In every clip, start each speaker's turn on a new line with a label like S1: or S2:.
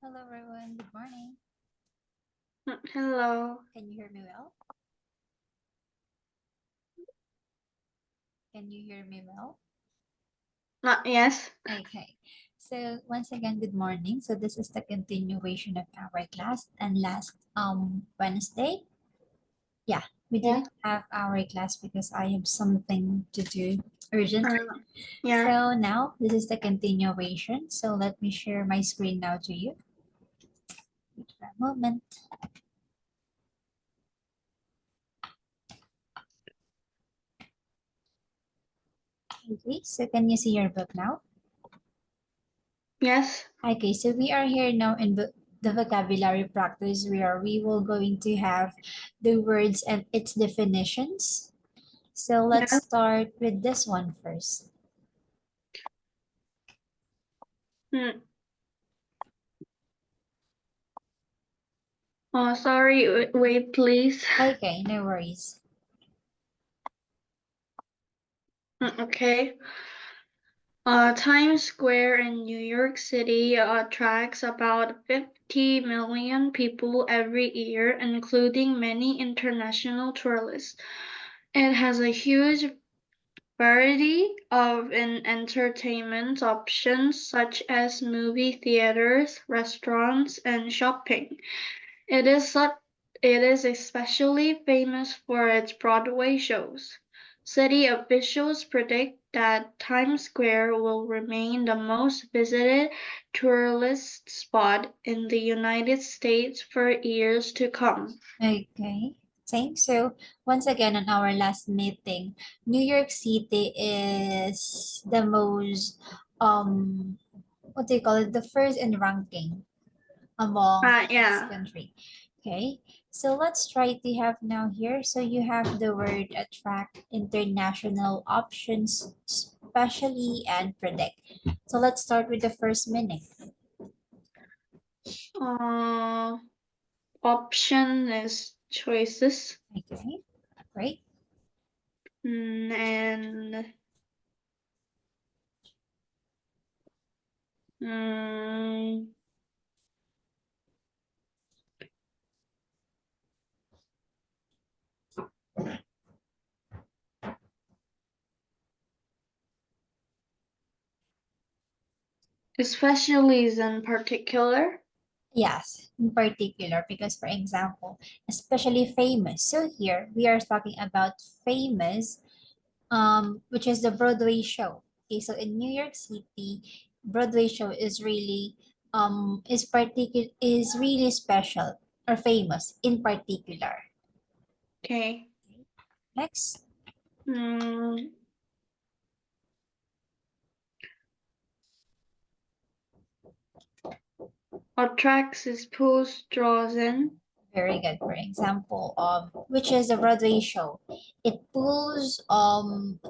S1: Hello everyone, good morning.
S2: Hello.
S1: Can you hear me well? Can you hear me well?
S2: Yes.
S1: Okay. So once again, good morning. So this is the continuation of our class and last Wednesday. Yeah, we
S2: Yeah.
S1: didn't have our class because I have something to do urgently.
S2: Yeah.
S1: So now this is the continuation. So let me share my screen now to you. Wait for a moment. Okay, so can you see your book now?
S2: Yes.
S1: Okay, so we are here now in the vocabulary practice where we will going to have the words and its definitions. So let's
S2: Yeah.
S1: start with this one first.
S2: Mm. Oh, sorry. Wait, please.
S1: Okay, no worries.
S2: Okay. Times Square in New York City attracts about 50 million people every year, including many international tourists. It has a huge variety of entertainment options such as movie theaters, restaurants, and shopping. It is such, it is especially famous for its Broadway shows. City officials predict that Times Square will remain the most visited tourist spot in the United States for years to come.
S1: Okay, thanks. So once again, on our last meeting, New York City is the most, what do you call it? The first in ranking among its
S2: Yeah.
S1: country. Okay, so let's try to have now here. So you have the word attract, international options, specially, and predict. So let's start with the first meaning.
S2: Uh, Option is choices.
S1: Okay, great.
S2: And mm, especially is in particular.
S1: Yes, in particular, because for example, especially famous. So here we are talking about famous, which is the Broadway show. Okay, so in New York City, Broadway show is really is really special or famous in particular.
S2: Okay.
S1: Next,
S2: Mm, attracts is pulls, draws in.
S1: very good. For example, which is a Broadway show. It pulls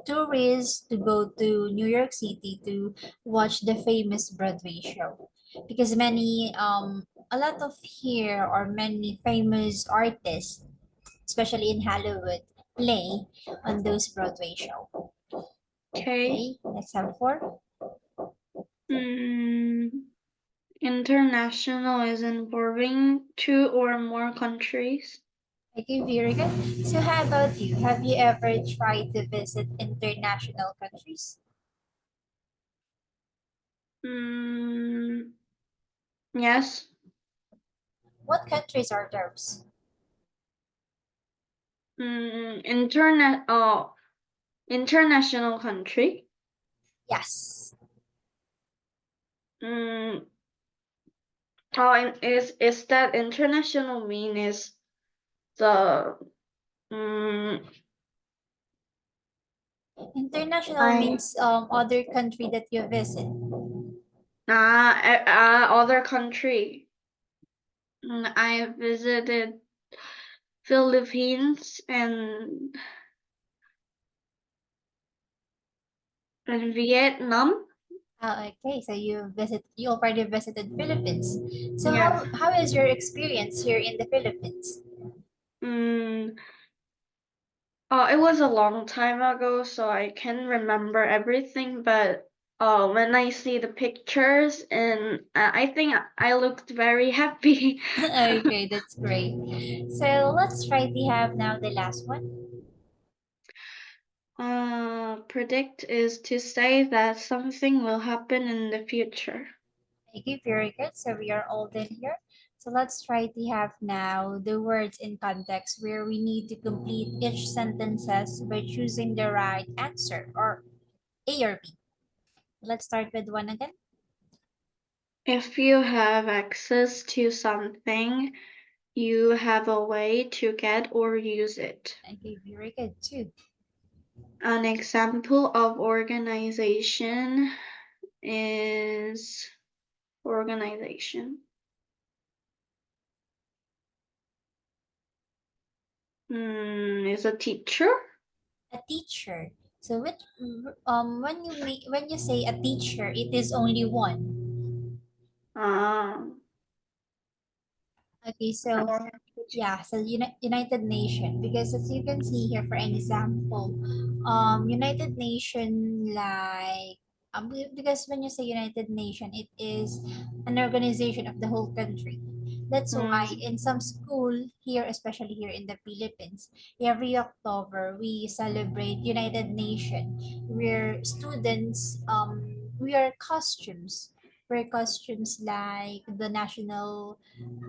S1: tourists to go to New York City to watch the famous Broadway show because many a lot of here or many famous artists, especially in Hollywood, play on those Broadway show.
S2: Okay.
S1: Okay, let's have four.
S2: Mm, international is involving two or more countries.
S1: Okay, very good. So how about you? Have you ever tried to visit international countries?
S2: Mm, yes.
S1: What countries are those?
S2: Internet. International country.
S1: Yes.
S2: Mm, is that international mean is the
S1: International
S2: I
S1: means other country that you visit.
S2: other country. I visited Philippines and Vietnam.
S1: Okay, so you already visited Philippines. So
S2: Yes.
S1: how is your experience here in the Philippines?
S2: Mm, it was a long time ago, so I can't remember everything, but when I see the pictures, and I think I looked very happy.
S1: Okay, that's great. So let's try to have now the last one.
S2: Predict is to say that something will happen in the future.
S1: Okay, very good. So we are all done here. So let's try to have now the words in context where we need to complete each sentences by choosing the right answer or A or B. Let's start with one again.
S2: If you have access to something, you have a way to get or use it.
S1: Okay, very good too.
S2: An example of organization is organization. Is a teacher.
S1: A teacher. So which when you say a teacher, it is only one.
S2: Um,
S1: Okay, so yeah, so United Nation, because as you can see here, for example, United Nation, like because when you say United Nation, it is an organization of the whole country. That's why
S2: mm,
S1: in some school here, especially here in the Philippines, every October we celebrate United Nation, where students wear costumes, wear costumes like the national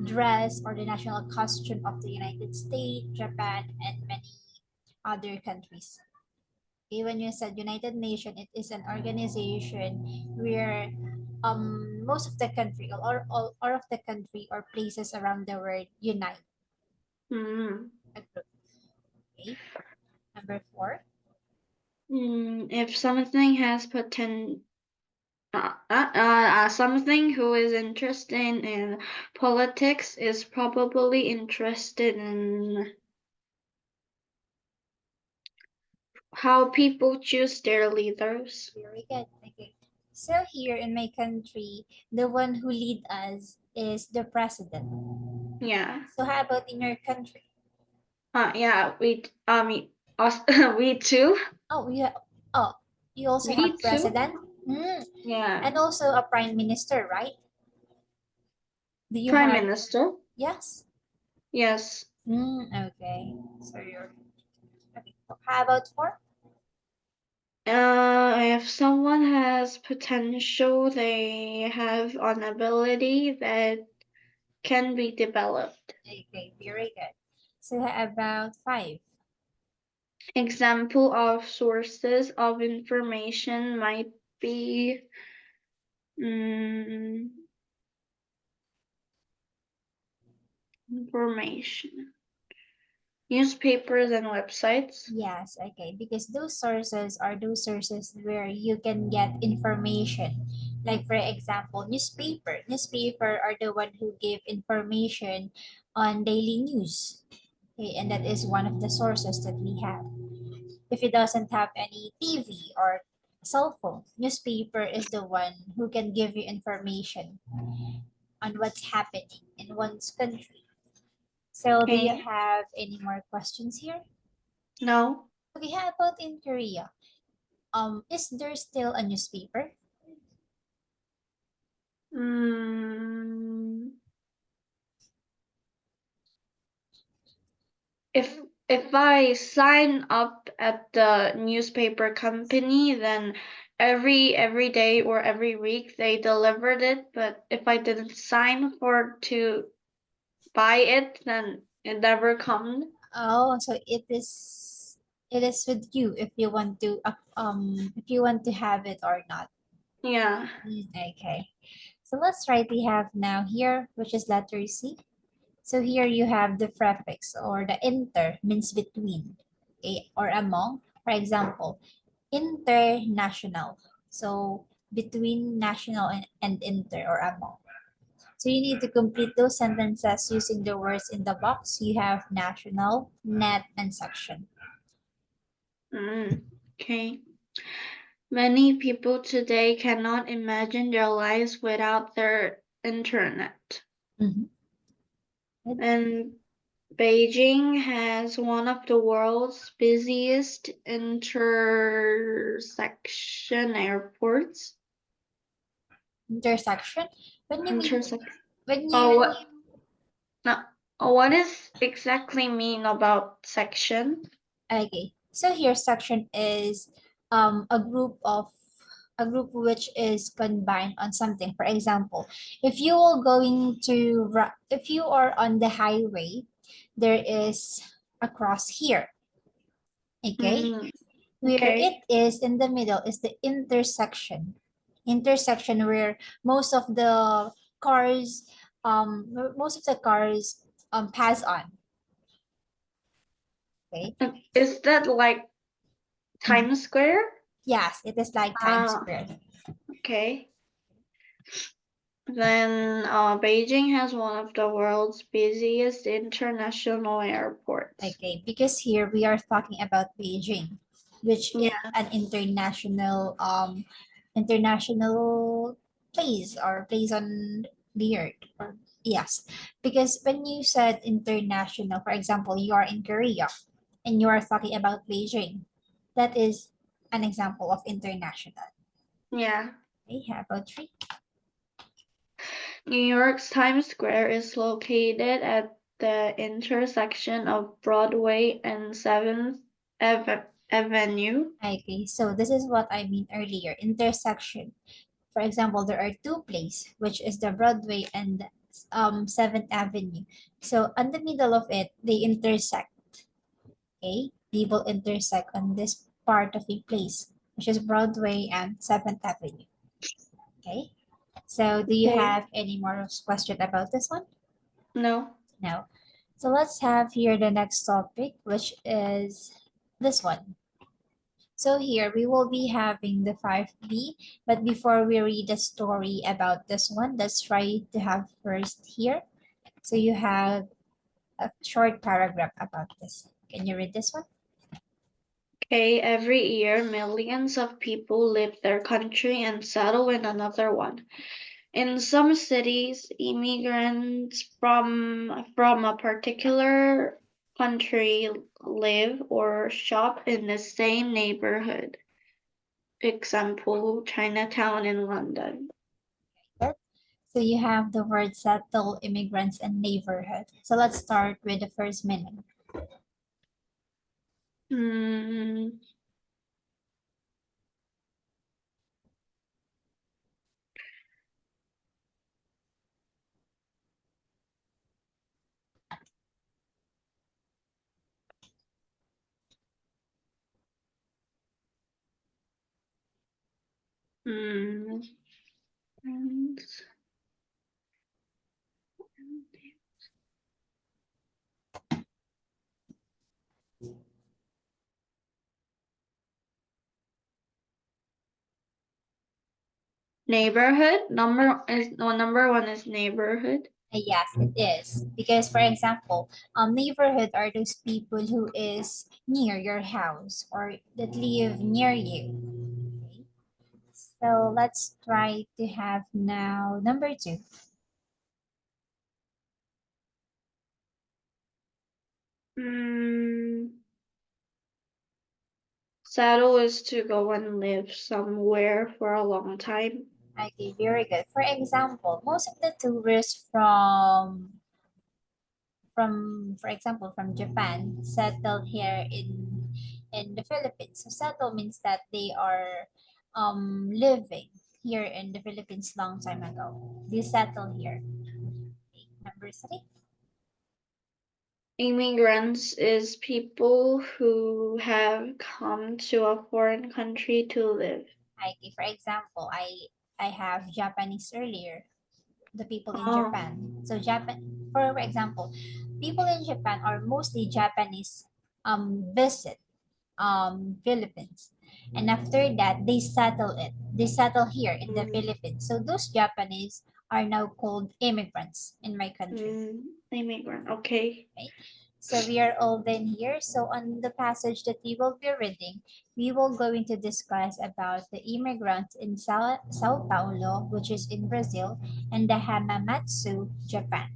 S1: dress or the national costume of the United States, Japan, and many other countries. Okay, when you said United Nation, it is an organization where most of the country or all of the country or places around the world unite
S2: mm,
S1: a group. Okay, number four.
S2: if something has something who is interested in politics is probably interested in how people choose their leaders.
S1: Very good. Okay. So here in my country, the one who lead us is the president.
S2: Yeah.
S1: So how about in your country?
S2: Yeah. Us, we too.
S1: Oh, oh, you also
S2: We
S1: have
S2: too.
S1: president. Hmm.
S2: Yeah.
S1: And also a prime minister, right? Do you
S2: Prime
S1: have?
S2: Minister.
S1: Yes.
S2: Yes.
S1: Okay. So you're okay. How about four?
S2: If someone has potential, they have an ability that can be developed.
S1: Okay, very good. So how about five?
S2: Example of sources of information might be mm, information, newspapers and websites.
S1: Yes, okay, because those sources are those sources where you can get information. Like for example, newspaper. Newspaper are the one who give information on daily news. Okay, and that is one of the sources that we have. If it doesn't have any TV or cell phone, newspaper is the one who can give you information on what's happening in one's country. So, do you
S2: Okay.
S1: have any more questions here?
S2: No.
S1: Okay, how about in Korea? Is there still a newspaper?
S2: Mm, if if I sign up at the newspaper company, then every day or every week they delivered it. But if I didn't sign for to buy it, then it never comes.
S1: Oh, so it is with you if you want to have it or not.
S2: Yeah.
S1: Okay. So let's try to have now here, which is letter C. So here you have the prefix or the inter means between, okay, or among. For example, international. So between national and inter or among. So you need to complete those sentences using the words in the box. You have national, net, and section.
S2: Mm, okay. Many people today cannot imagine their lives without their internet.
S1: Mhm. Good.
S2: And Beijing has one of the world's busiest intersection airports.
S1: Intersection. When you mean
S2: Intersection.
S1: when
S2: Oh,
S1: you
S2: what? No. Oh, what does exactly mean about section?
S1: okay. So here section is a group of a group which is combined on something. For example, if you are going to if you are on the highway, there is a cross here. Okay.
S2: Mm,
S1: Where it
S2: okay.
S1: is in the middle is the intersection. Intersection where most of the cars most of the cars pass on. Okay.
S2: Is that like
S1: Mhm.
S2: Times Square?
S1: Yes, it is like Times
S2: Ah,
S1: Square.
S2: okay. Then Beijing has one of the world's busiest international airports.
S1: Okay, because here we are talking about Beijing, which is
S2: Yeah,
S1: an international place or place on the earth. Or yes, because when you said international, for example, you are in Korea and you are talking about Beijing, that is an example of international.
S2: yeah.
S1: Okay, how about three?
S2: New York's Times Square is located at the intersection of Broadway and 7th Avenue.
S1: Okay, so this is what I mean earlier, intersection. For example, there are two places, which is the Broadway and 7th Avenue. So on the middle of it, they intersect. Okay, they will intersect on this part of a place, which is Broadway and 7th Avenue. Okay, so do you
S2: Okay.
S1: have any more question about this one?
S2: No.
S1: No. So let's have here the next topic, which is this one. So here we will be having the 5B, but before we read the story about this one, let's try to have first here. So you have a short paragraph about this. Can you read this one?
S2: Okay, every year millions of people leave their country and settle in another one. In some cities, immigrants from a particular country live or shop in the same neighborhood. Example, Chinatown in London.
S1: Good. So you have the word settle, immigrants, and neighborhood. So let's start with the first meaning.
S2: Hmm, hmm. Neighborhood number one is neighborhood.
S1: Yes, it is. Because for example, neighborhood are those people who is near your house or that live near you. Okay. So let's try to have now number two.
S2: Hmm. Settle is to go and live somewhere for a long time.
S1: Okay, very good. For example, most of the tourists for example, from Japan settled here in the Philippines. So settle means that they are living here in the Philippines long time ago. They settle here. Okay, number three.
S2: Immigrants is people who have come to a foreign country to live.
S1: Okay, for example, I have Japanese earlier, the people in
S2: Oh,
S1: Japan. So Japan, for example, people in Japan are mostly Japanese visit Philippines. And after that, they settle it. They settle here in the
S2: mm,
S1: Philippines. So those Japanese are now called immigrants in my country.
S2: immigrant. Okay.
S1: Okay. So we are all then here. So on the passage that we will be reading, we will going to discuss about the immigrants in Sao Paulo, which is in Brazil, and the Hamamatsu, Japan.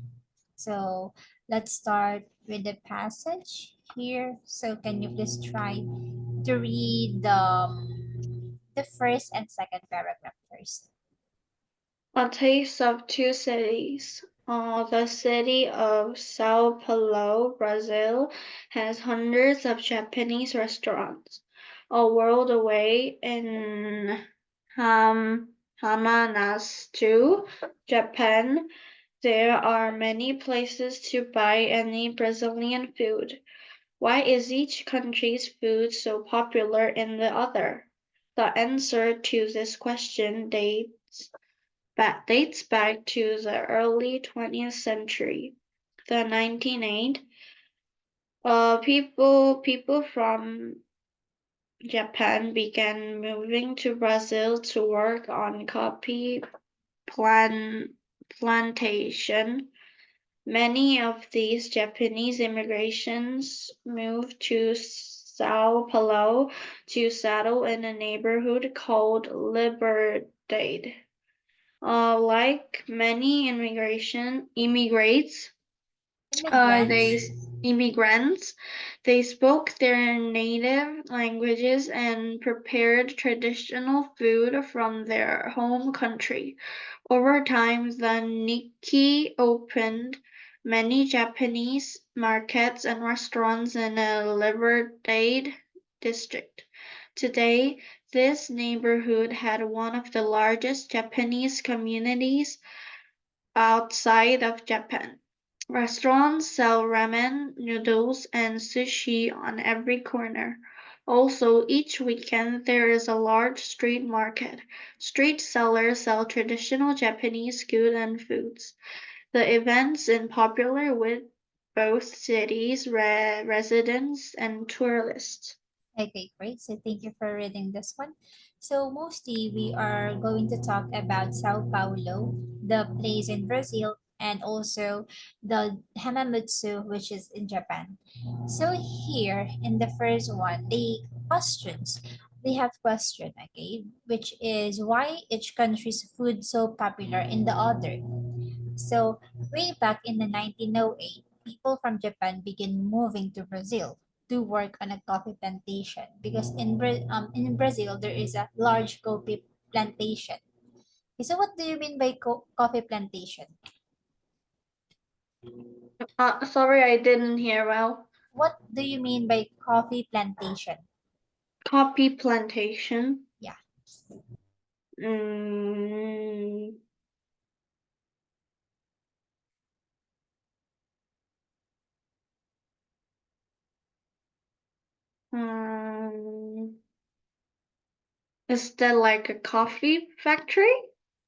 S1: So let's start with the passage here. So can you please try to read the first and second paragraph first?
S2: A taste of two cities. The city of Sao Paulo, Brazil, has hundreds of Japanese restaurants. A world away in Hamanasu, Japan, there are many places to buy any Brazilian food. Why is each country's food so popular in the other? The answer to this question dates back to the early 20th century. The 1908, people from Japan began moving to Brazil to work on coffee plan, plantation. Many of these Japanese immigrations moved to Sao Paulo to settle in a neighborhood called Liberdade. Like many uh, they
S1: Immigrants?
S2: immigrants, they spoke their native languages and prepared traditional food from their home country. Over time, the Nikkei opened many Japanese markets and restaurants in the Liberdade district. Today, this neighborhood had one of the largest Japanese communities outside of Japan. Restaurants sell ramen, noodles, and sushi on every corner. Also, each weekend there is a large street market. Street sellers sell traditional Japanese food and foods. The events is popular with both cities' residents and tourists.
S1: Okay, great. So thank you for reading this one. So mostly we are going to talk about Sao Paulo, the place in Brazil, and also the Hamamatsu, which is in Japan. So here in the first one, they have question, okay, which is why each country's food so popular in the other. So, way back in the 1908, people from Japan began moving to Brazil to work on a coffee plantation because in Brazil there is a large coffee plantation. Okay, so, what do you mean by coffee plantation?
S2: Sorry, I didn't hear well.
S1: What do you mean by coffee plantation?
S2: Coffee plantation.
S1: Yeah.
S2: Mm, mm, is that like a coffee factory?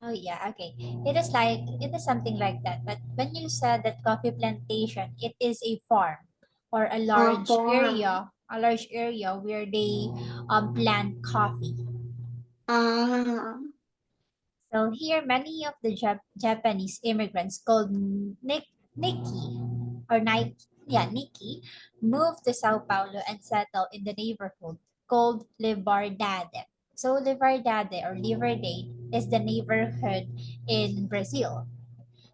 S1: Oh yeah, okay. It is something like that. But when you said that coffee plantation, it is a farm or
S2: A farm.
S1: a large area where they plant coffee.
S2: Ah,
S1: So here, many of the Japanese immigrants called Nikki or Nike, yeah, Nikki, moved to Sao Paulo and settled in the neighborhood called Liberdade. So Liberdade or Liberdade is the neighborhood in Brazil.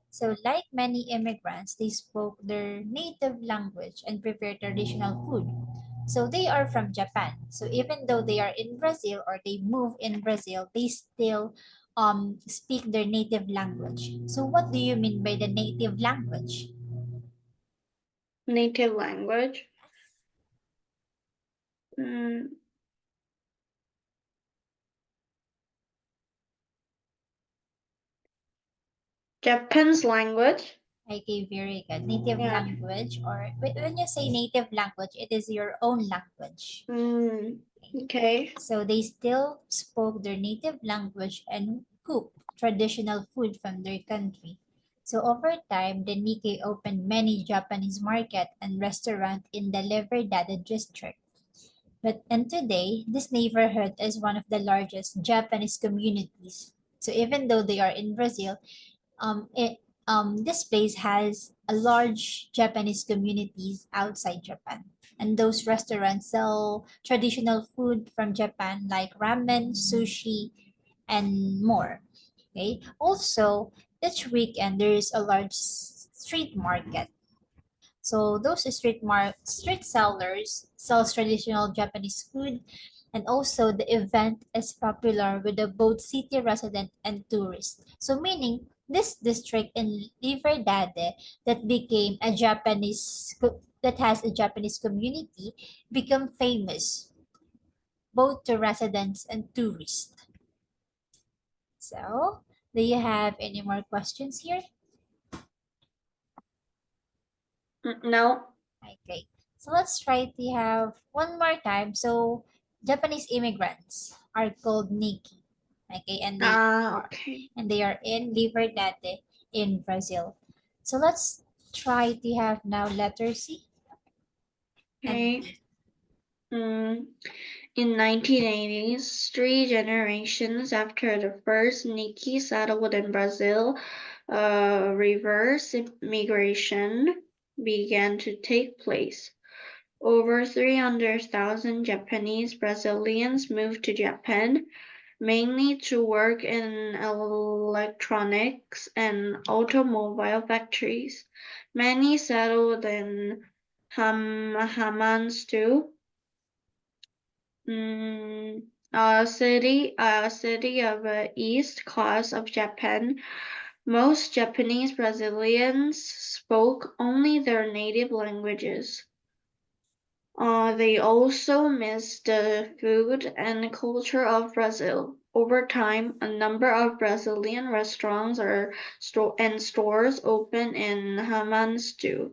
S1: So like many immigrants, they spoke their native language and prepared traditional food. So they are from Japan. So even though they are in Brazil or they move in Brazil, they still speak their native language. So what do you mean by the native language?
S2: native language. Mm, Japan's language.
S1: Okay, very good. Native
S2: Yeah.
S1: language, or when you say native language, it is your own language.
S2: Mm, okay.
S1: So they still spoke their native language and cooked traditional food from their country. So over time, the Nikkei opened many Japanese market and restaurant in the Liberdade district. But and today, this neighborhood is one of the largest Japanese communities. So even though they are in Brazil, this place has a large Japanese communities outside Japan. And those restaurants sell traditional food from Japan like ramen, sushi, and more. Okay. Also, each weekend there is a large street market. So those street sellers sells traditional Japanese food And also, the event is popular with the both city resident and tourists. So, meaning this district in Liverdade that became a that has a Japanese community become famous both to residents and tourists. So, do you have any more questions here?
S2: No.
S1: Okay, so let's try to have one more time. So, Japanese immigrants are called Nikki. Okay,
S2: Okay.
S1: and they are in Liberdade in Brazil. So let's try to have now letter C. And
S2: Okay. Mm. In 1980s, three generations after the first Nikki settled in Brazil, reverse migration began to take place. Over 300,000 Japanese Brazilians moved to Japan, mainly to work in electronics and automobile factories. Many settled in Hamamatsu, mm, a city of east coast of Japan. Most Japanese Brazilians spoke only their native languages. They also missed the food and culture of Brazil. Over time, a number of Brazilian restaurants and stores opened in Hamanstu.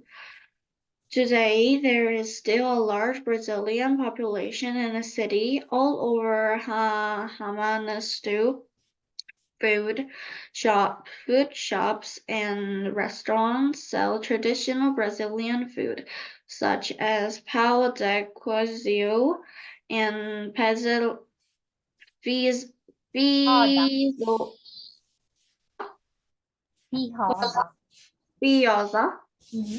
S2: Today, there is still a large Brazilian population in the city. All over Hamanstu, food shops and restaurants sell traditional Brazilian food, such as pão de queijo and fiz,
S1: Hoda.
S2: fizo,
S1: Hoda.
S2: fioza.
S1: Mm-hmm.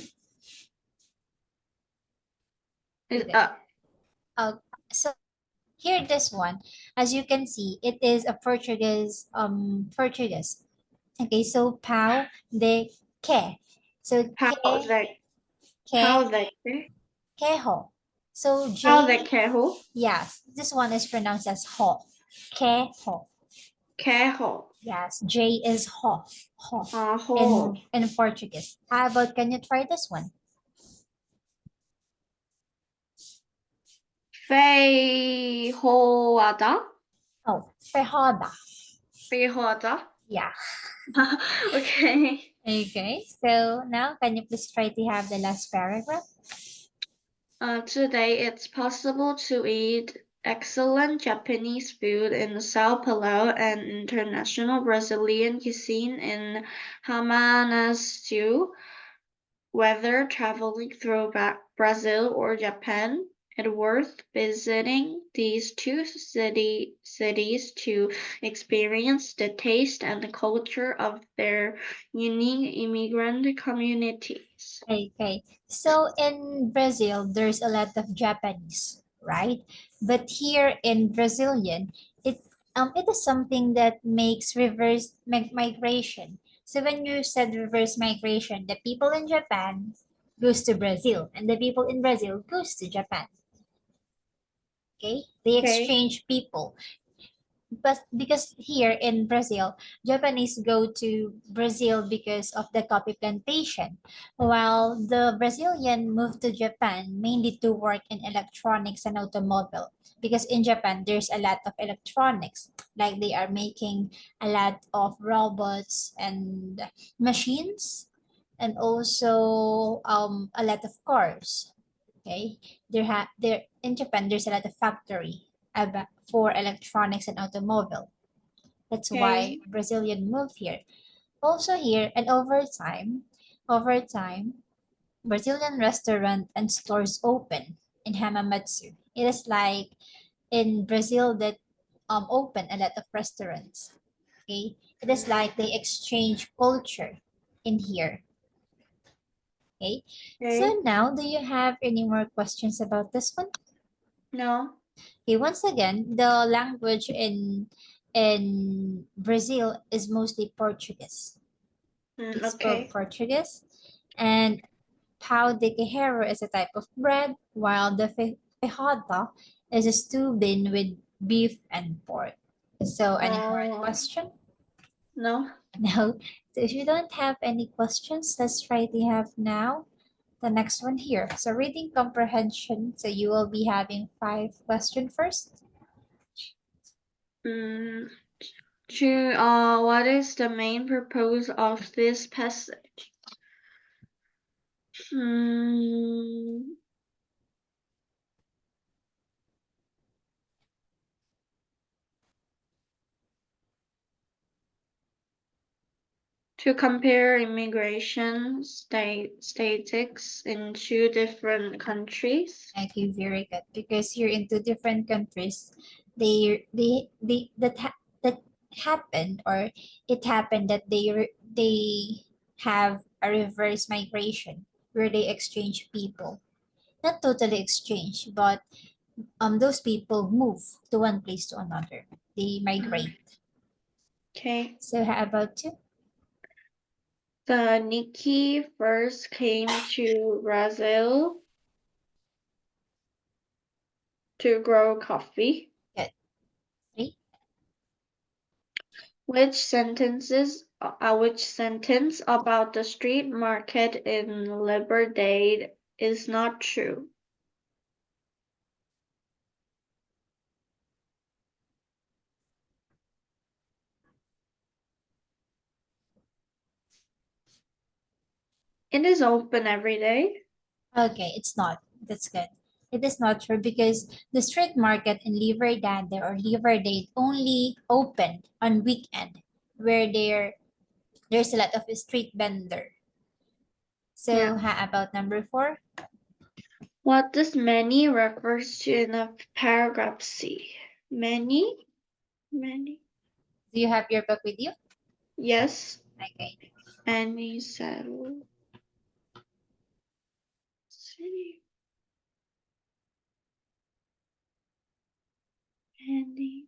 S2: Is,
S1: Okay. So here this one, as you can see, it is a Portuguese. Okay, so pau de que. So
S2: pão de,
S1: que
S2: pão de,
S1: quejo. So
S2: pão de
S1: J,
S2: queijo,
S1: yes, this one is pronounced as ho. Quejo.
S2: queijo,
S1: Yes, J is ho. Ho.
S2: ho,
S1: In Portuguese. How about can you try this one?
S2: feijoada,
S1: Oh, feijoada.
S2: feijoada.
S1: Yeah.
S2: Okay.
S1: Okay, so now can you please try to have the last paragraph?
S2: Today, it's possible to eat excellent Japanese food in Sao Paulo and international Brazilian cuisine in Hamanastu. Whether traveling through Brazil or Japan, it's worth visiting these cities to experience the taste and the culture of their unique immigrant communities.
S1: Okay, so in Brazil, there's a lot of Japanese, right? But here in Brazilian, it is something that makes reverse migration. So when you said reverse migration, the people in Japan goes to Brazil, and the people in Brazil goes to Japan. Okay, they
S2: Okay.
S1: exchange people. But because here in Brazil, Japanese go to Brazil because of the coffee plantation, while the Brazilian moved to Japan mainly to work in electronics and automobile. Because in Japan, there's a lot of electronics, like they are making a lot of robots and machines, and also a lot of cars. Okay, there in Japan there's a lot of factory for electronics and automobile. That's why
S2: Okay.
S1: Brazilian moved here. Also here and over time, Brazilian restaurant and stores open in Hamamatsu. It is like in Brazil that open a lot of restaurants. Okay, it is like they exchange culture in here. Okay,
S2: Okay.
S1: so now do you have any more questions about this one?
S2: No.
S1: Okay, once again, the language in Brazil is mostly Portuguese. They spoke
S2: Okay.
S1: Portuguese, and pão de queijo is a type of bread, while the feijoada is a stew bin with beef and pork. So, any more
S2: Oh,
S1: question?
S2: no.
S1: No. So, if you don't have any questions, let's try to have now the next one here. So, reading comprehension. So, you will be having five questions first.
S2: Mm, what is the main purpose of this passage? Hmm, to compare immigration statistics in two different countries.
S1: Okay, very good. Because you're into different countries, that happened, or it happened that they have a reverse migration where they exchange people. Not totally exchange, but those people move to one place to another. They
S2: Mm,
S1: migrate.
S2: okay.
S1: So how about you?
S2: The Nikki first came to Brazil to grow coffee.
S1: Good. Three.
S2: Which sentence about the street market in Liberdade is not true? It is open every day.
S1: Okay, it's not. That's good. It is not true because the street market in Liverdade or Liverdade only open on weekend where there's a lot of street vendor.
S2: Yeah.
S1: So how about number four?
S2: What does many refers to in a paragraph C? Many? Many?
S1: Do you have your book with you?
S2: Yes.
S1: Okay.
S2: Any settled city? Any?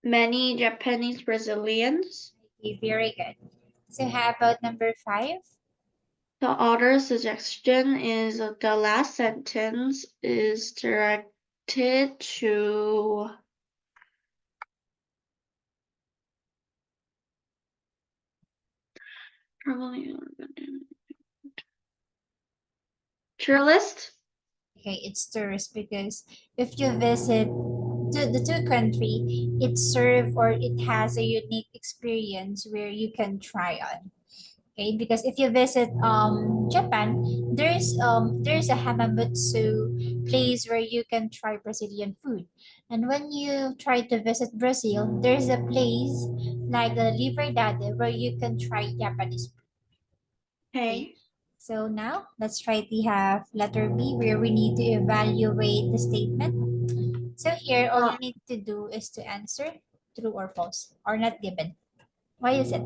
S2: Many Japanese Brazilians.
S1: Okay, very good. So how about number five?
S2: The author's suggestion is that the last sentence is directed to probably tourist.
S1: Okay, it's tourist because if you visit the two country, it serve or it has a unique experience where you can try on. Okay, because if you visit Japan, there's a Hamamatsu place where you can try Brazilian food. And when you try to visit Brazil, there's a place like the Liberdade where you can try Japanese food. Okay.
S2: Okay.
S1: So now let's try to have letter B where we need to evaluate the statement. So here all
S2: Uh,
S1: you need to do is to answer true or false or not given. Why is it?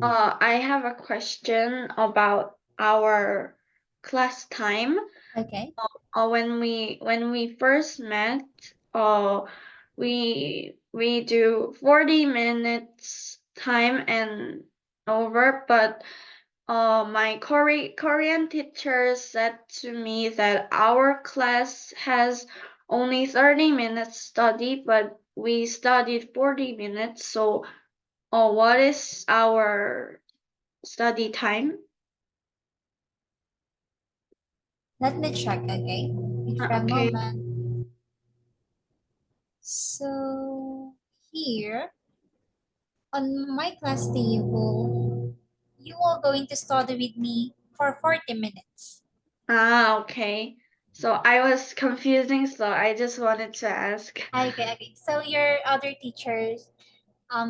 S2: I have a question about our class time.
S1: Okay.
S2: When we first met, uh, we do 40 minutes time and over, but my Korean teacher said to me that our class has only 30 minutes study, but we studied 40 minutes. So, what is our study time?
S1: Let me check, okay? Wait for a
S2: Okay.
S1: moment. So here on my class table, you are going to study with me for 40 minutes.
S2: Okay. So I was confusing, so I just wanted to ask.
S1: Okay, okay. So your other teachers,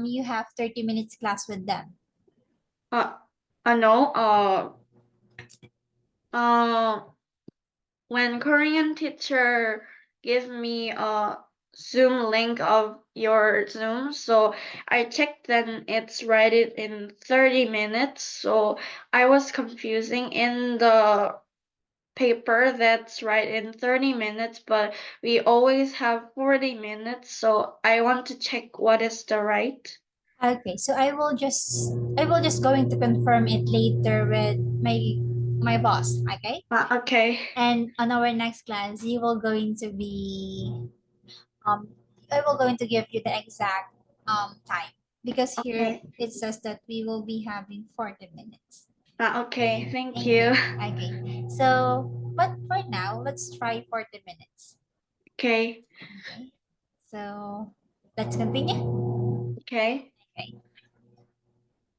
S1: you have 30 minutes class with them.
S2: Uh, no. Uh, when Korean teacher give me a Zoom link of your Zoom, so I checked, then it's right it in 30 minutes. So I was confusing in the paper that's right in 30 minutes, but we always have 40 minutes. So I want to check what is the right.
S1: Okay, so I will just going to confirm it later with my boss, okay?
S2: Okay.
S1: And on our next class, you will going to be um I will going to give you the exact time because here
S2: Okay.
S1: it says that we will be having 40 minutes.
S2: Okay. Thank
S1: Okay.
S2: you.
S1: Okay. So, but for now, let's try 40 minutes.
S2: Okay.
S1: Okay. So, let's continue.
S2: Okay.
S1: Okay.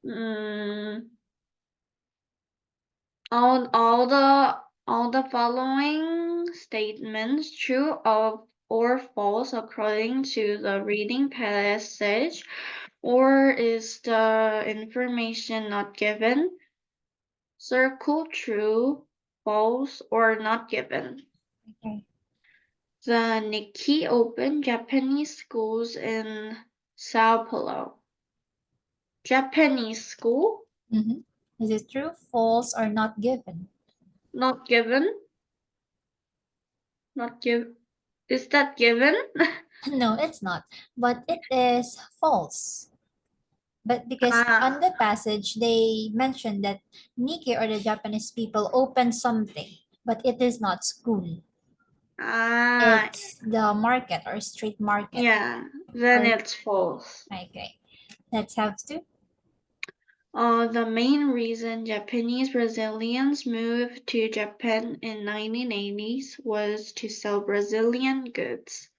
S2: Mm, all the following statements true or false according to the reading passage, or is the information not given? Circle true, false, or not given.
S1: Okay.
S2: The Nikki opened Japanese schools in Sao Paulo. Japanese school?
S1: Mm-hmm. Is it true, false, or not given?
S2: Not given? Not give. Is that given?
S1: No, it's not. But it is false. But because on
S2: Ah,
S1: the passage, they mentioned that Nikkei or the Japanese people opened something, but it is not school.
S2: ah,
S1: It's the market or street market.
S2: yeah. Then
S1: Or
S2: it's false.
S1: okay, let's have to.
S2: The main reason Japanese Brazilians moved to Japan in 1980s was to sell Brazilian goods.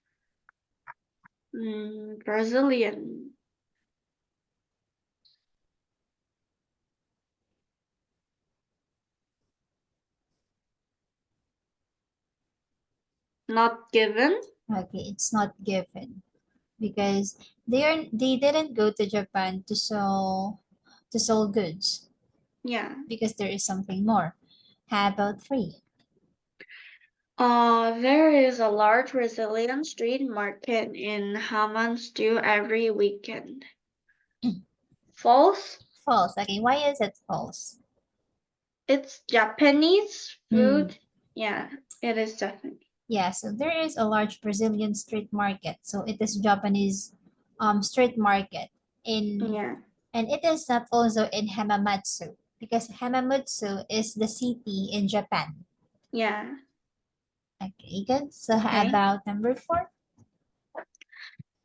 S2: Brazilian, not given.
S1: Okay, it's not given because they didn't go to Japan to sell goods
S2: Yeah.
S1: because there is something more. How about three?
S2: There is a large Brazilian street market in Hamanstu every weekend. False?
S1: False. Okay, why is it false?
S2: It's Japanese
S1: Hmm.
S2: food. Yeah, it is definitely.
S1: Yeah, so there is a large Brazilian street market. So it is Japanese street market in
S2: Yeah,
S1: and it is not also in Hamamatsu because Hamamatsu is the city in Japan.
S2: yeah.
S1: Okay, good. So how
S2: Okay.
S1: about number four?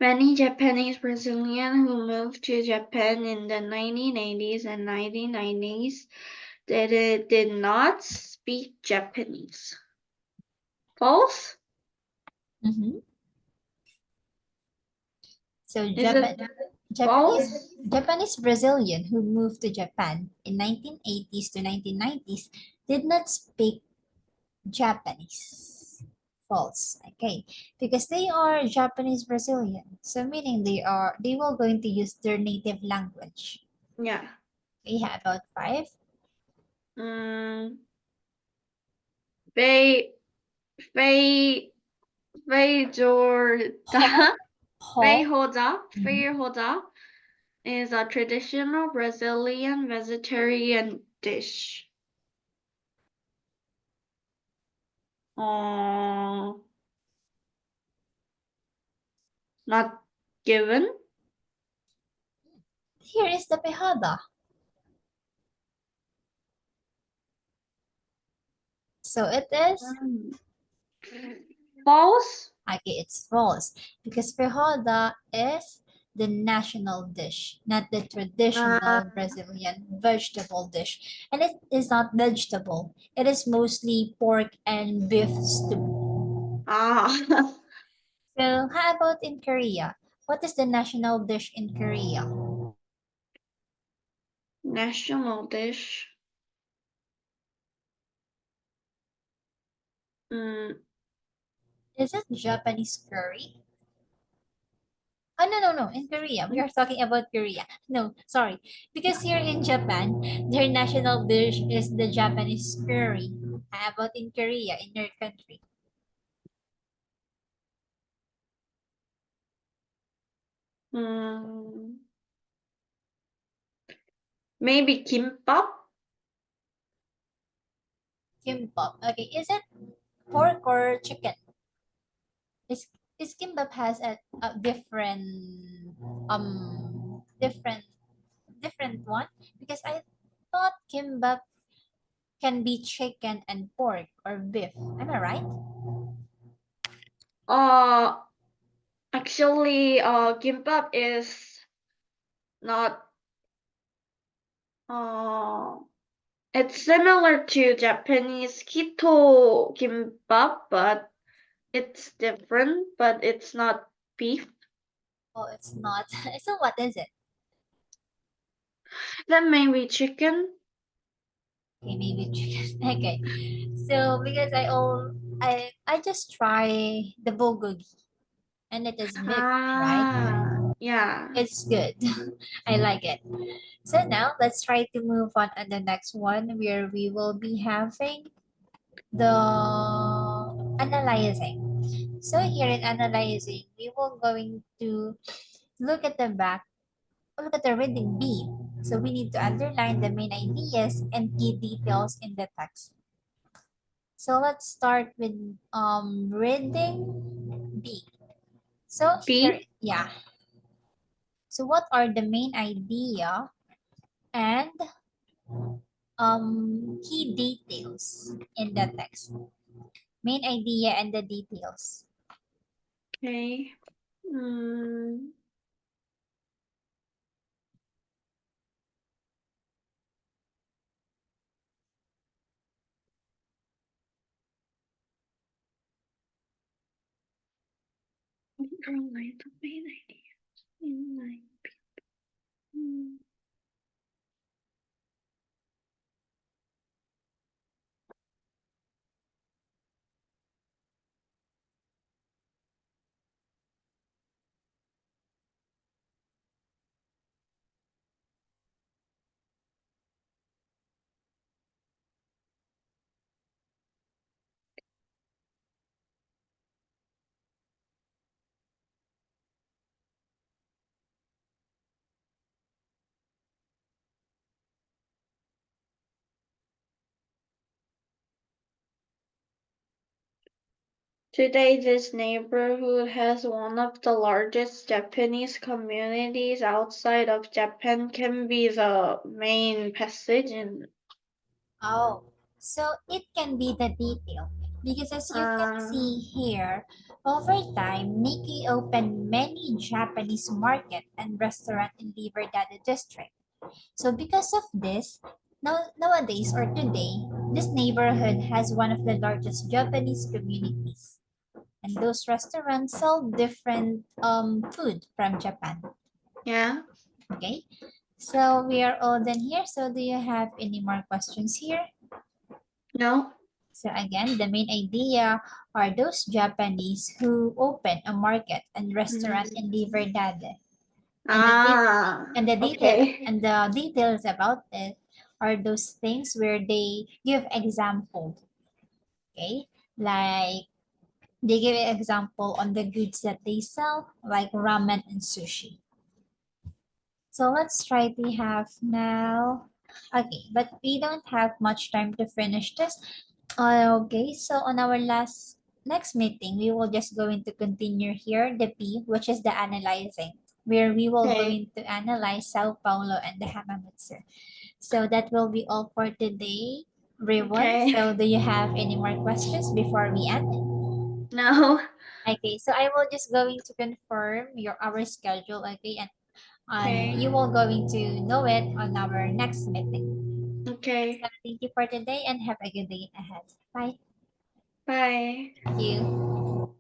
S2: Many Japanese Brazilians who moved to Japan in the 1980s and 1990s did not speak Japanese. False?
S1: Mm-hmm. So
S2: Is it false?
S1: Japanese Brazilian who moved to Japan in 1980s to 1990s did not speak Japanese. False. Okay. Because they are Japanese Brazilian. So meaning they will going to use their native language.
S2: Yeah.
S1: We have about five.
S2: Mm, Fei Fei
S1: Ho,
S2: Feijoada
S1: ho. Mhm.
S2: Feijoada is a traditional Brazilian vegetarian dish. Uh, Not given.
S1: Here is the pejada. So it is
S2: Mm. False?
S1: okay, it's false because feijoada is the national dish, not the
S2: Uh,
S1: traditional Brazilian vegetable dish. And it is not vegetable. It is mostly pork and beef stew.
S2: ah,
S1: So how about in Korea? What is the national dish in Korea?
S2: national dish. Mm,
S1: Is it Japanese curry? Oh, no, no, no. In Korea. We are talking about Korea. No, sorry. Because here in Japan, their national dish is the Japanese curry. How about in Korea, in your country?
S2: mm, Maybe kimbap.
S1: Kimbap. Okay, is it pork or chicken? Is, is kimbap has a different one? Because I thought kimbap can be chicken and pork or beef. Am I right?
S2: Uh, actually, kimbap is not. Uh, it's similar to Japanese keto kimbap, but it's different. But it's not beef.
S1: Oh, it's not. So what is it?
S2: That may be chicken.
S1: Okay, maybe chicken. Okay. So because I just try the bulgogi and it is beef, right?
S2: Yeah.
S1: It's good. I like it. So now let's try to move on the next one where we will be having the analyzing. So here in analyzing, we will going to look at the back, look at the reading B. So we need to underline the main ideas and key details in the text. So let's start with reading B. So here,
S2: B.
S1: yeah. So what are the main idea and key details in the text? Main idea and the details.
S2: Okay. Mm, underline the main ideas in line. Mm. Today, this neighborhood has one of the largest Japanese communities outside of Japan, can be the main passage in.
S1: Oh, so it can be the detail because as you can
S2: Uh,
S1: see here, over time, Nikki opened many Japanese market and restaurant in Liberdade district. So because of this, nowadays or today, this neighborhood has one of the largest Japanese communities. And those restaurants sell different food from Japan.
S2: yeah.
S1: Okay, so we are all done here. So do you have any more questions here?
S2: No.
S1: So again, the main idea are those Japanese who open a market and restaurant
S2: Mm.
S1: in Liverdade. And
S2: Ah. Okay.
S1: the details about it are those things where they give example. Okay, like they give an example on the goods that they sell, like ramen and sushi. So let's try to have now. Okay, but we don't have much time to finish this. Okay, so on our next meeting, we will just going to continue here the P, which is the analyzing, where we will
S2: Okay.
S1: going to analyze Sao Paulo and the Hamamatsu. So that will be all for today, Riwon.
S2: Okay.
S1: So do you have any more questions before we end?
S2: No.
S1: Okay, so I will just going to confirm your our schedule, okay, and
S2: Okay.
S1: you will going to know it on our next meeting. So
S2: Okay.
S1: thank you for today and have a good day ahead. Bye.
S2: Bye.
S1: Thank you.